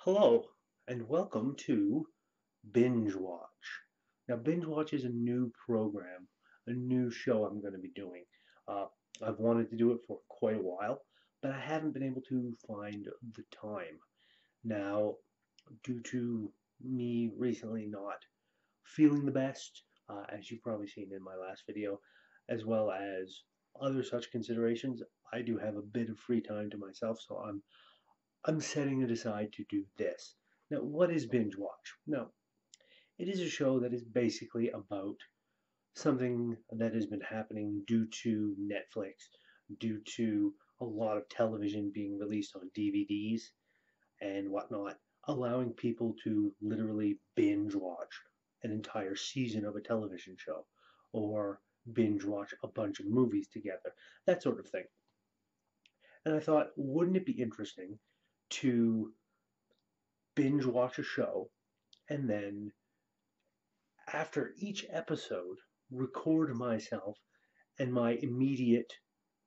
Hello, and welcome to Binge Watch. Now, Binge Watch is a new program, a new show I'm going to be doing. Uh, I've wanted to do it for quite a while, but I haven't been able to find the time. Now, due to me recently not feeling the best, as you've probably seen in my last video, as well as other such considerations, I do have a bit of free time to myself, so I'm setting it aside to do this. Now, what is Binge Watch? Now, it is a show that is basically about something that has been happening due to Netflix, due to a lot of television being released on DVDs and whatnot, allowing people to literally binge watch an entire season of a television show or binge watch a bunch of movies together, that sort of thing. And I thought, wouldn't it be interesting to binge watch a show and then after each episode record myself and my immediate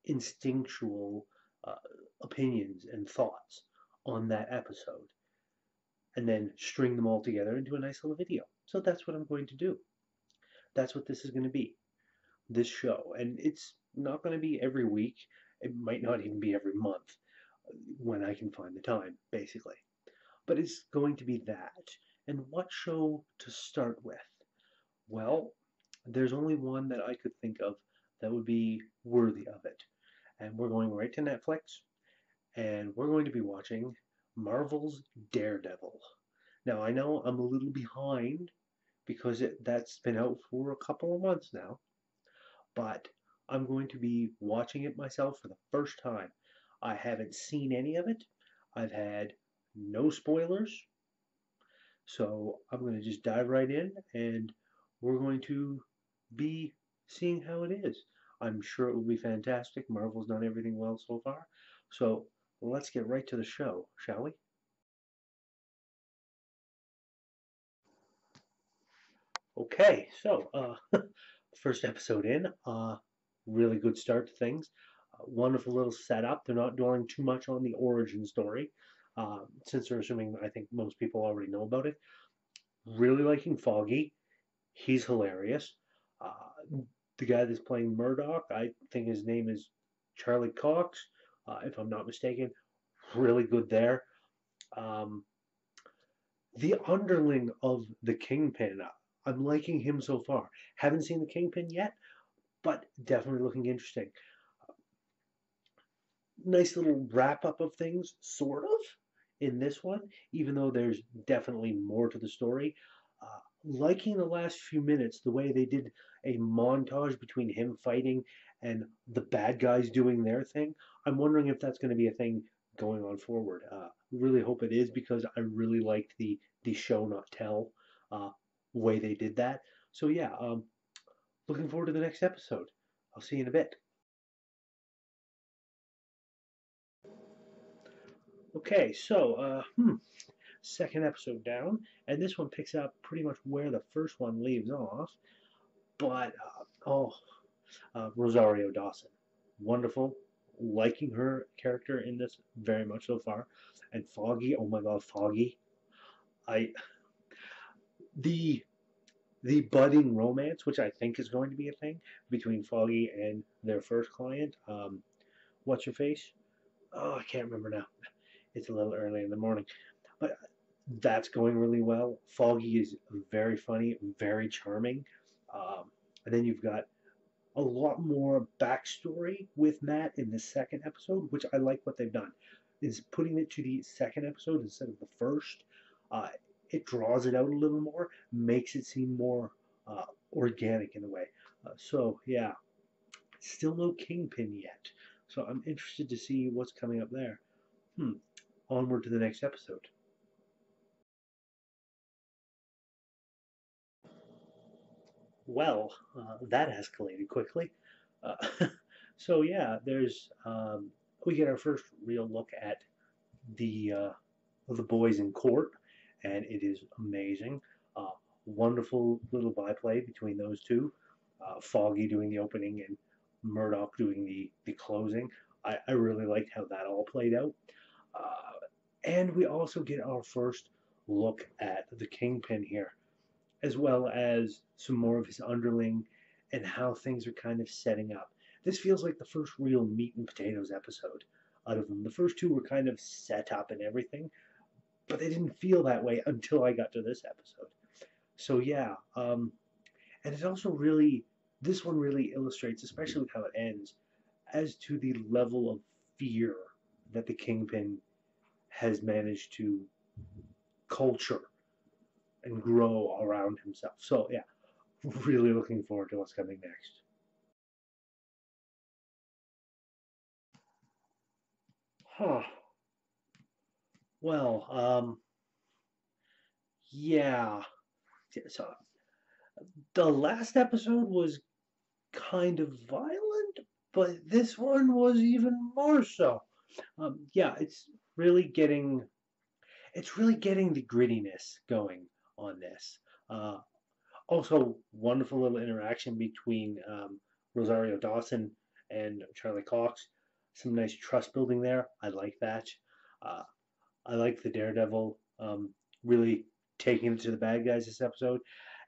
instinctual uh, opinions and thoughts on that episode and then string them all together into a nice little video. So that's what I'm going to do. That's what this is going to be, this show. And it's not going to be every week. It might not even be every month when I can find the time, basically. But it's going to be that. And what show to start with? Well, there's only one that I could think of that would be worthy of it. And we're going right to Netflix, and we're going to be watching Marvel's Daredevil. Now, I know I'm a little behind because that's been out for a couple of months now, but I'm going to be watching it myself for the first time. I haven't seen any of it. I've had no spoilers, so I'm going to just dive right in and we're going to be seeing how it is. I'm sure it will be fantastic. Marvel's done everything well so far. So let's get right to the show, shall we? Okay, so first episode in, really good start to things. Wonderful little setup. They're not dwelling too much on the origin story, since they're assuming I think most people already know about it. Really liking Foggy. He's hilarious. The guy that's playing Murdoch, I think his name is Charlie Cox, if I'm not mistaken. Really good there. Um, the underling of the Kingpin, I'm liking him so far. Haven't seen the Kingpin yet, but definitely looking interesting. Nice little wrap up of things, sort of, in this one, even though there's definitely more to the story. Liking the last few minutes, the way they did a montage between him fighting and the bad guys doing their thing. I'm wondering if that's going to be a thing going on forward. Really hope it is because I really liked the show not tell way they did that. So yeah, looking forward to the next episode. I'll see you in a bit. Okay, so second episode down, and this one picks up pretty much where the first one leaves off. But Rosario Dawson, wonderful, liking her character in this very much so far, and Foggy, oh my God, Foggy, I the the budding romance, which I think is going to be a thing between Foggy and their first client. What's your face? Oh, I can't remember now. It's a little early in the morning, but that's going really well. Foggy is very funny, very charming. And then you've got a lot more backstory with Matt in the second episode, which I like what they've done. Is putting it to the second episode instead of the first. Uh, it draws it out a little more, makes it seem more organic in a way. So yeah, still no Kingpin yet. So I'm interested to see what's coming up there. Hmm. Onward to the next episode. Well, that escalated quickly. Uh, so yeah, there's we get our first real look at the the boys in court, and it is amazing. Uh, Wonderful little byplay between those two. Foggy doing the opening and Murdoch doing the closing. I really liked how that all played out. And we also get our first look at the Kingpin here, as well as some more of his underling and how things are kind of setting up. This feels like the first real meat and potatoes episode out of them. The first two were kind of set up and everything, but they didn't feel that way until I got to this episode. So yeah, and it also really, this one really illustrates, especially with how it ends, as to the level of fear that the Kingpin has managed to culture and grow around himself. So yeah, really looking forward to what's coming next. Huh. Well, yeah. So the last episode was kind of violent, but this one was even more so. Yeah, really getting it's really getting the grittiness going on this. Uh, Also, wonderful little interaction between Rosario Dawson and Charlie Cox. Some nice trust building there. I like that. Uh, I like the Daredevil really taking it to the bad guys this episode.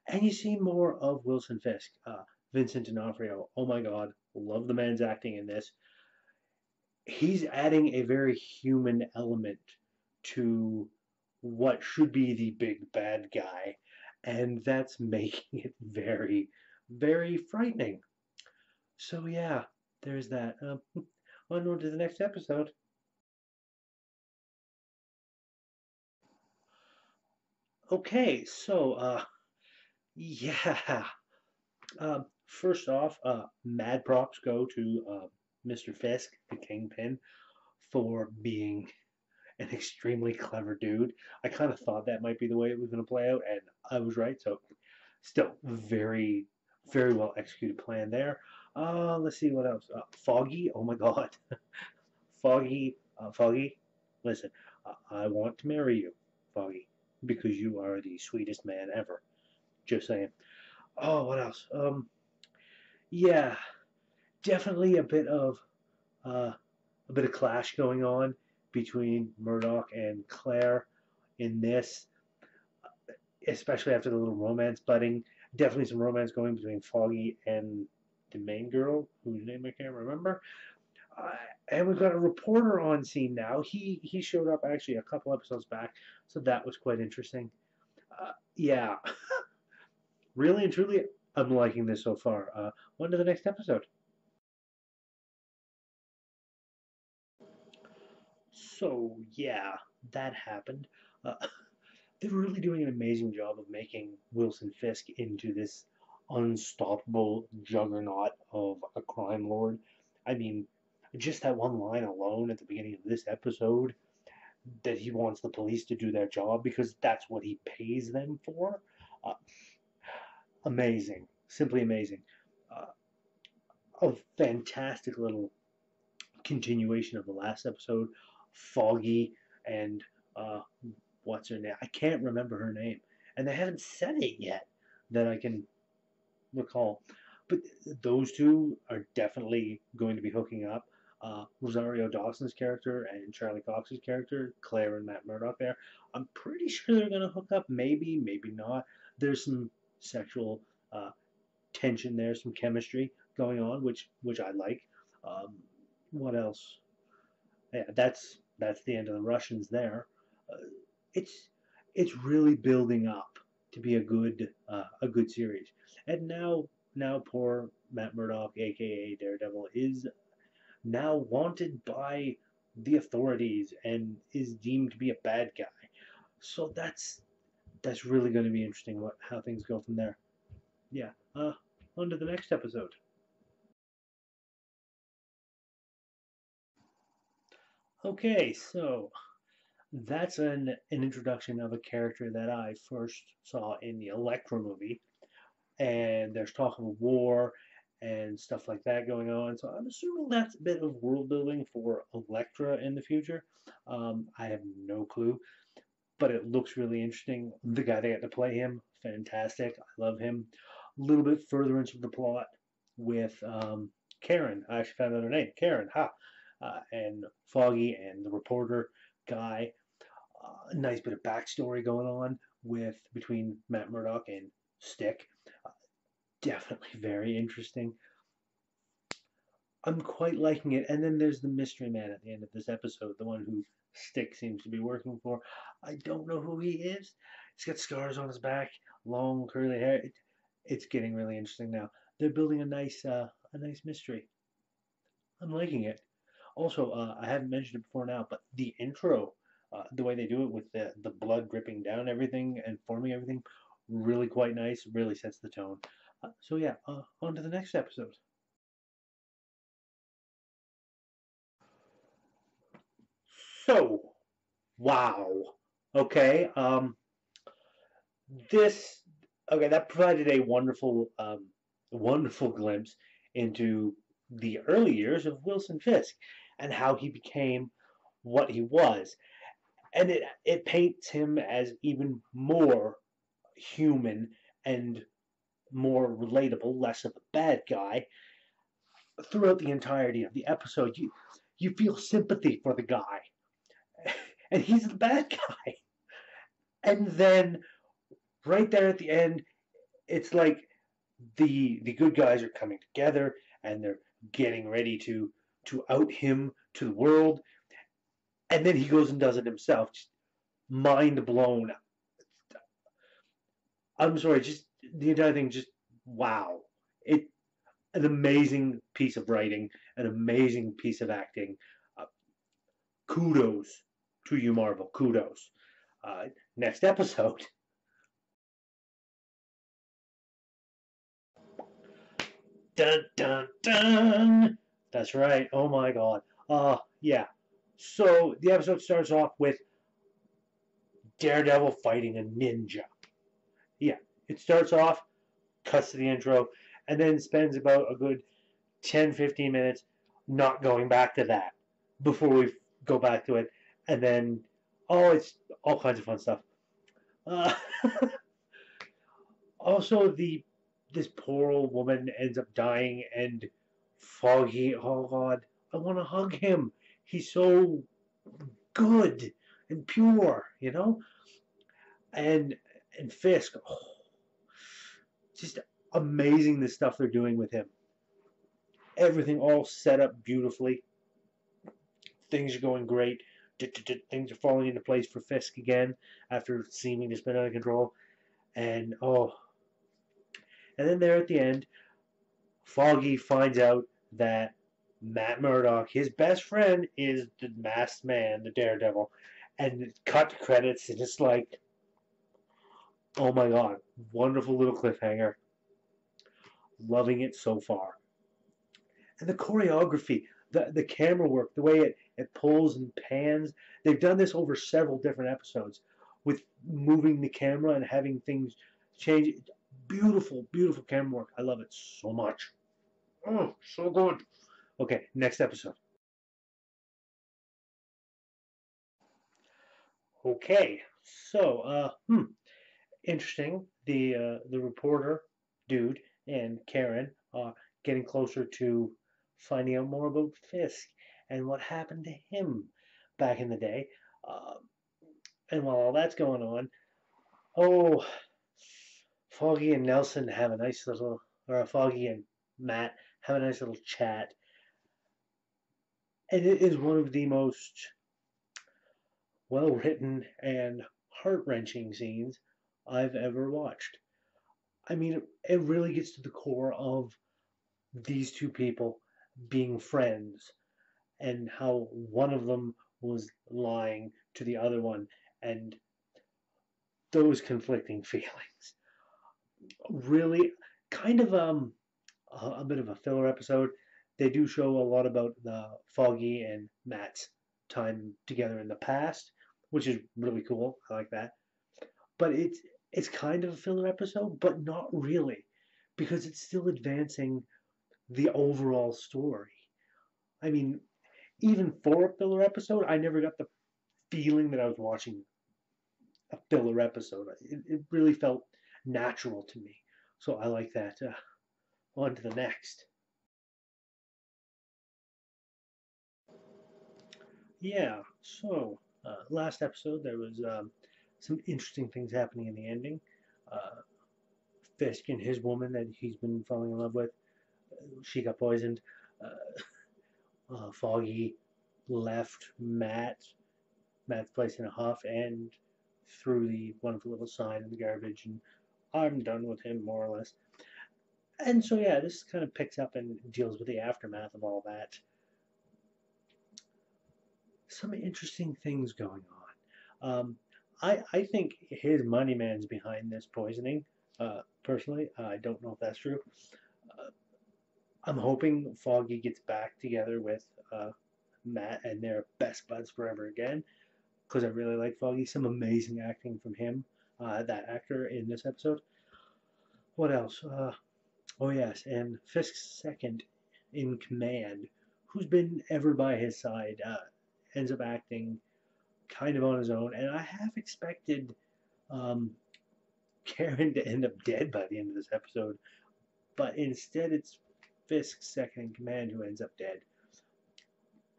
And you see more of Wilson Fisk, Vincent D'Onofrio. Oh my God, love the man's acting in this. He's adding a very human element to what should be the big bad guy, and that's making it very, very frightening. So yeah, there's that. On to the next episode. Okay, so yeah. First off, mad props go to Mr. Fisk, the Kingpin, for being an extremely clever dude. I kind of thought that might be the way it was going to play out, and I was right. So, still, very, very well executed plan there. Let's see what else. Foggy, oh my God, Foggy. Listen, I want to marry you, Foggy, because you are the sweetest man ever. Just saying. Oh, what else? Yeah, definitely uh, a bit of clash going on between Murdoch and Claire in this, especially after the little romance budding. Definitely some romance going between Foggy and the main girl, whose name I can't remember. Uh, and we've got a reporter on scene now. He showed up actually a couple episodes back, so that was quite interesting. Yeah, really and truly, I'm liking this so far. On to the next episode. So yeah, that happened. Uh, they're really doing an amazing job of making Wilson Fisk into this unstoppable juggernaut of a crime lord. I mean, just that one line alone at the beginning of this episode that he wants the police to do their job because that's what he pays them for. Uh, Amazing, simply amazing. Uh, a fantastic little continuation of the last episode. Foggy and uh, what's her name? I can't remember her name, and they haven't said it yet that I can recall. But those two are definitely going to be hooking up. Rosario Dawson's character and Charlie Cox's character, Claire and Matt Murdock. There, I'm pretty sure they're going to hook up. Maybe, maybe not. There's some sexual uh, tension there, some chemistry going on, which I like. Um, what else? Yeah, that's the end of the Russians there. Uh, it's it's really building up to be a good series. And now poor Matt Murdock, aka Daredevil, is now wanted by the authorities and is deemed to be a bad guy. So that's really going to be interesting what how things go from there. Yeah. On to the next episode. Okay, so that's an introduction of a character that I first saw in the Elektra movie, and there's talk of a war and stuff like that going on. So I'm assuming that's a bit of world building for Elektra in the future. I have no clue, but it looks really interesting. The guy that got to play him, fantastic. I love him. A little bit further into the plot with Karen. I actually found out her name, Karen. Ha. And Foggy and the reporter guy. A nice bit of backstory going on with between Matt Murdock and Stick. Uh, Definitely very interesting. I'm quite liking it. And then there's the mystery man at the end of this episode, the one who Stick seems to be working for. I don't know who he is. He's got scars on his back, long curly hair. It's getting really interesting now. They're building a nice mystery. I'm liking it. Also, I haven't mentioned it before now, but the intro, the way they do it with the blood dripping down everything and forming everything, really quite nice. Really sets the tone. So yeah, on to the next episode. So, wow. Okay. This okay. That provided a wonderful glimpse into the early years of Wilson Fisk and how he became what he was, and it paints him as even more human and more relatable, less of a bad guy throughout the entirety of the episode. You feel sympathy for the guy, and he's the bad guy, and then right there at the end, it's like the good guys are coming together and they're getting ready to out him to the world, and then he goes and does it himself. Just mind blown. I'm sorry, just the entire thing. Just wow. It an amazing piece of writing, an amazing piece of acting. Uh, Kudos to you, Marvel. Kudos. Next episode. Dun dun dun. That's right. Oh my god. Yeah. So the episode starts off with Daredevil fighting a ninja. Yeah. It starts off, cuts to the intro, and then spends about a good 10-15 minutes not going back to that before we go back to it. And then, oh, it's all kinds of fun stuff. Uh, Also, the this poor old woman ends up dying, and Foggy. Oh God, I want to hug him. He's so good and pure, you know. And and Fisk, oh, just amazing the stuff they're doing with him. Everything all set up beautifully. Things are going great. Things are falling into place for Fisk again after seeming to spin out of control. And oh, and then there at the end, Foggy finds out that Matt Murdock, his best friend, is the masked man, the Daredevil, and cut to credits, and it's like, oh my god, wonderful little cliffhanger. Loving it so far. And the choreography, the camera work, the way it pulls and pans, they've done this over several different episodes with moving the camera and having things change. Beautiful, beautiful camera work. I love it so much. Oh, so good. Okay, next episode. Okay, so interesting. The reporter dude and Karen are getting closer to finding out more about Fisk and what happened to him back in the day. Uh, and while all that's going on, oh, Foggy and Nelson have a nice little, or Foggy and Matt have a nice little chat, and it is one of the most well written and heart wrenching scenes I've ever watched. I mean, it really gets to the core of these two people being friends and how one of them was lying to the other one and those conflicting feelings. Really, kind of a bit of a filler episode. They do show a lot about the Foggy and Matt's time together in the past, which is really cool. I like that. But it's kind of a filler episode, but not really, because it's still advancing the overall story. I mean, even for a filler episode, I never got the feeling that I was watching a filler episode. It really felt natural to me. So I like that. On to the next. Yeah, so Last episode, there was some interesting things happening in the ending. Uh, Fisk and his woman that he's been falling in love with, she got poisoned. Foggy left Matt's place in a huff and threw the wonderful little sign in the garbage, and I'm done with him, more or less. And so, yeah, this kind of picks up and deals with the aftermath of all that. Some interesting things going on. I think his money man's behind this poisoning. Personally, I don't know if that's true. Uh, I'm hoping Foggy gets back together with Matt and they're best buds forever again because I really like Foggy. Some amazing acting from him, that actor in this episode. What else? Oh yes, and Fisk's second in command, who's been ever by his side, ends up acting kind of on his own, and I half expected um, Karen to end up dead by the end of this episode, but instead it's Fisk's second in command who ends up dead.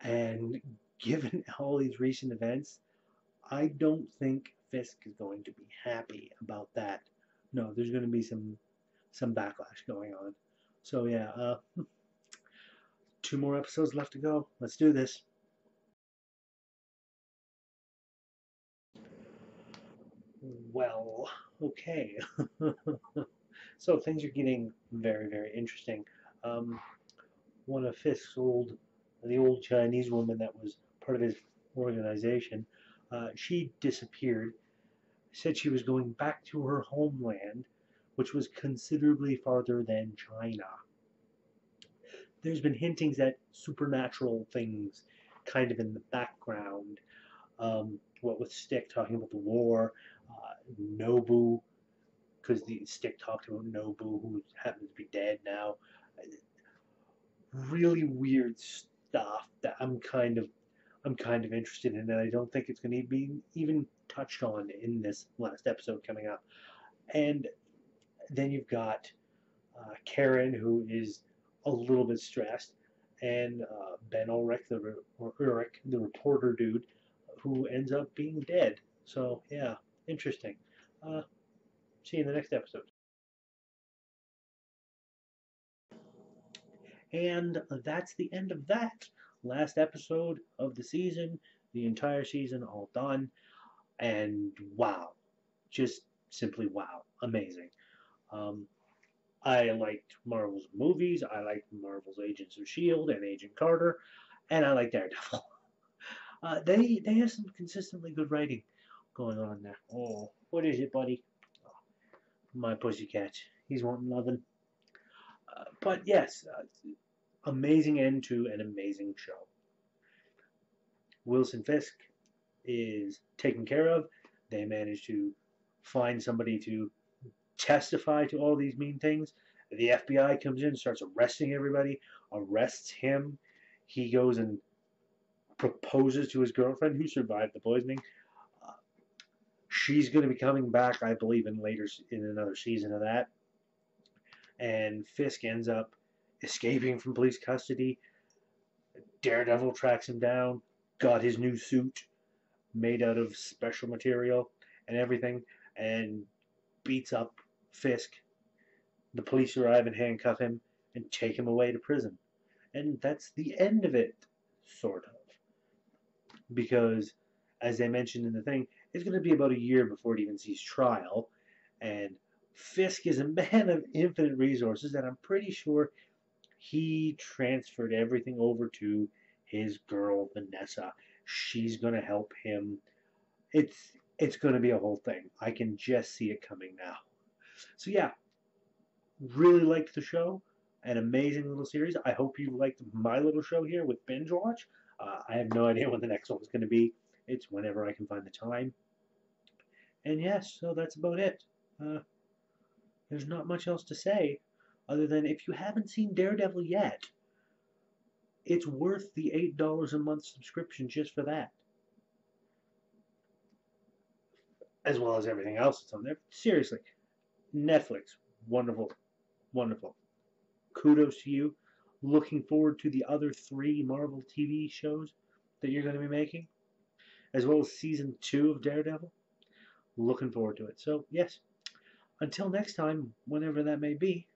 And given all these recent events, I don't think Fisk is going to be happy about that. No, there's going to be some backlash going on. So yeah, 2 more episodes left to go. Let's do this. Well, okay. So things are getting very, very interesting. Um, One of Fisk's the old Chinese woman that was part of his organization, she disappeared. Said she was going back to her homeland, which was considerably farther than China. There's been hintings at supernatural things kind of in the background. What with Stick talking about the war, Nobu, because the Stick talked about Nobu, who happens to be dead now. Really weird stuff that I'm kind of interested in, and I don't think it's going to be even touched on in this last episode coming up. And then you've got Karen, who is a little bit stressed, and Ben Ulrich, or Ulrich, the reporter dude, who ends up being dead. So yeah, interesting. Uh, See you in the next episode. And that's the end of that last episode of the season. The entire season all done. And wow, just simply wow, amazing. Um, I liked Marvel's movies. I liked Marvel's Agents of S.H.I.E.L.D. and Agent Carter. And I like Daredevil. They have some consistently good writing going on there. Oh, what is it, buddy? Oh, my pussycat. He's wanting loving. But yes, amazing end to an amazing show. Wilson Fisk is taken care of. They manage to find somebody to testify to all these mean things. The FBI comes in, starts arresting everybody, arrests him. He goes and proposes to his girlfriend who survived the poisoning. Uh, she's going to be coming back, I believe, in another season of that. And Fisk ends up escaping from police custody. Daredevil tracks him down, got his new suit made out of special material and everything, and beats up Fisk. The police arrive and handcuff him and take him away to prison. And that's the end of it, sort of. Because, as they mentioned in the thing, it's going to be about a year before it even sees trial. And Fisk is a man of infinite resources, and I'm pretty sure he transferred everything over to his girl, Vanessa. She's going to help him. It's going to be a whole thing. I can just see it coming now. So yeah, really liked the show. An amazing little series. I hope you liked my little show here with Binge Watch. I have no idea when the next one's going to be. It's whenever I can find the time. And yes, so that's about it. Uh, there's not much else to say other than if you haven't seen Daredevil yet, it's worth the $8 a month subscription just for that, as well as everything else that's on there. Seriously, Netflix, wonderful, wonderful. Kudos to you. Looking forward to the other 3 Marvel TV shows that you're going to be making. as well as season 2 of Daredevil. Looking forward to it. So, yes, until next time, whenever that may be,